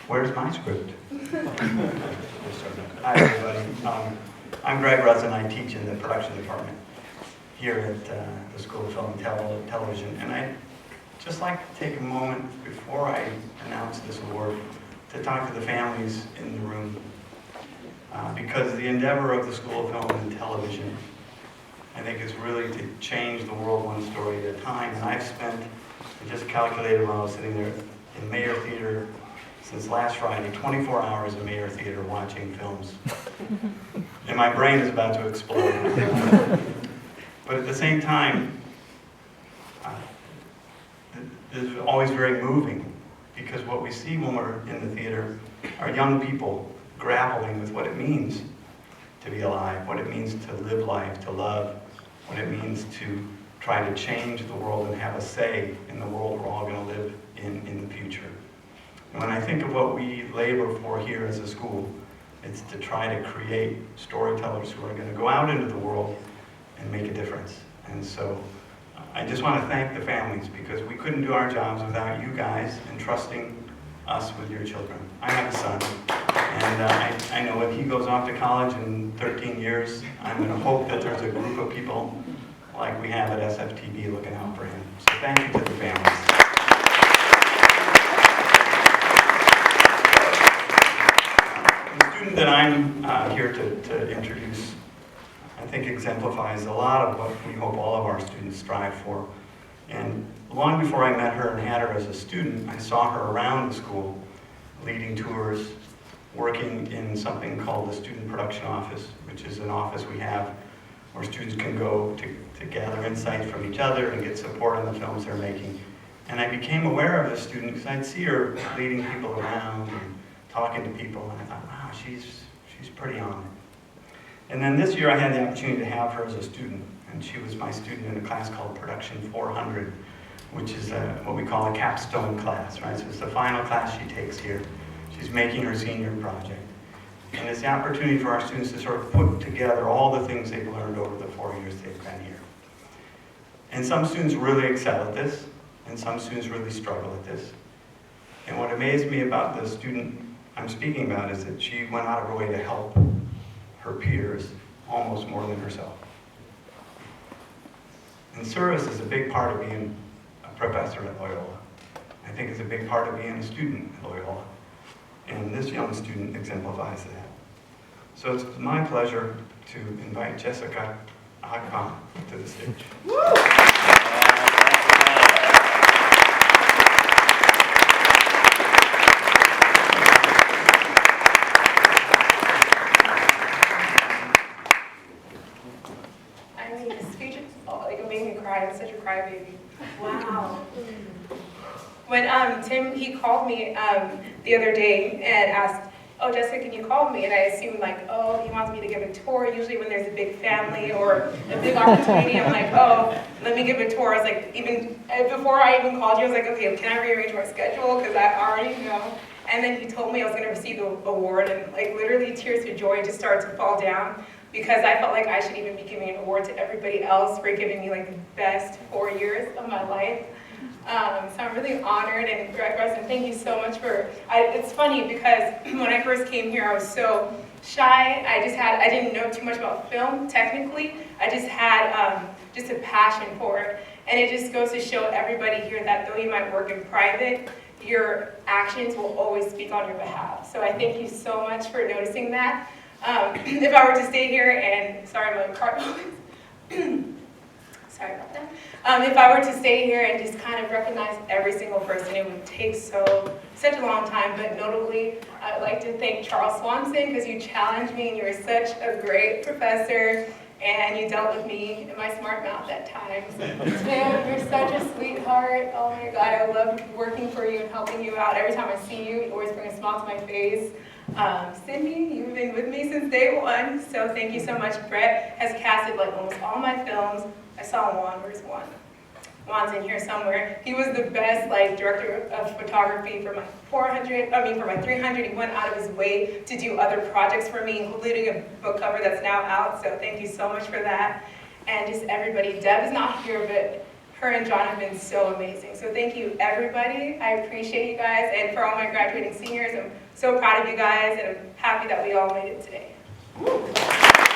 Where's my script? Hi, everybody. I'm Greg Rusin. I teach in the production department here at the School of Film and Television. And I'd just like to take a moment before I announce this award to talk to the families in the room. Because the endeavor of the School of Film and Television, I think, is really to change the world one story at a time. And I've spent, I just calculated while I was sitting there in Mayer Theater since last Friday, 24 hours in Mayer Theater watching films. And my brain is about to explode. But at the same time, it's always very moving, because what we see when we're in the theater are young people grappling with what it means to be alive, what it means to live life, to love, what it means to try to change the world and have a say in the world we're all going to live in the future. And when I think of what we labor for here as a school, it's to try to create storytellers who are going to go out into the world and make a difference. And so I just want to thank the families, because we couldn't do our jobs without you guys entrusting us with your children. I have a son, and I know if he goes off to college in 13 years, I'm going to hope that there's a group of people like we have at SFTB looking out for him. So thank you to the families. The student that I'm here to introduce, I think, exemplifies a lot of what we hope all of our students strive for. And long before I met her and had her as a student, I saw her around the school, leading tours, working in something called the Student Production Office, which is an office we have where students can go to gather insights from each other and get support on the films they're making. And I became aware of this student because I'd see her leading people around and talking to people, and I thought, wow, she's pretty on it. And then this year I had the opportunity to have her as a student, and she was my student in a class called Production 400, which is what we call a capstone class, right? So it's the final class she takes here. She's making her senior project. And it's the opportunity for our students to sort of put together all the things they've learned over the 4 years they've been here. And some students really excel at this, and some students really struggle at this. And what amazed me about the student I'm speaking about is that she went out of her way to help her peers almost more than herself. And service is a big part of being a professor at Loyola. I think it's a big part of being a student at Loyola. And this young student exemplifies that. So it's my pleasure to invite Jessica Akpan to the stage. Woo! I'm such a crybaby. Wow. When Tim, he called me the other day and asked, oh, Jessica, can you call me? And I assumed, like, oh, he wants me to give a tour. Usually when there's a big family or a big opportunity, I'm like, oh, let me give a tour. I was like, even before I even called you, I was like, okay, can I rearrange my schedule? Because I already know. And then he told me I was going to receive the award, and like literally tears of joy just started to fall down, because I felt like I should even be giving an award to everybody else for giving me like the best 4 years of my life. So I'm really honored, and Greg Rusin, thank you so much for, it's funny because when I first came here I was so shy. I didn't know too much about film technically. I just had just a passion for it. And it just goes to show everybody here that though you might work in private, your actions will always speak on your behalf. So I thank you so much for noticing that. If I were to stay here and, sorry my car sorry about that. If I were to stay here and just kind of recognize every single person, it would take such a long time. But notably, I'd like to thank Charles Swanson, because you challenged me and you were such a great professor, and you dealt with me in my smart mouth at times. Tim, you're such a sweetheart. Oh my God, I love working for you and helping you out. Every time I see you, you always bring a smile to my face. Cindy, you've been with me since day one, so thank you so much. Brett has casted like almost all my films. I saw Juan. Where's Juan? Juan's in here somewhere. He was the best director of photography for my 300. He went out of his way to do other projects for me, including a book cover that's now out. So thank you so much for that. And just everybody. Deb is not here, but her and John have been so amazing. So thank you, everybody. I appreciate you guys. And for all my graduating seniors, I'm so proud of you guys, and I'm happy that we all made it today.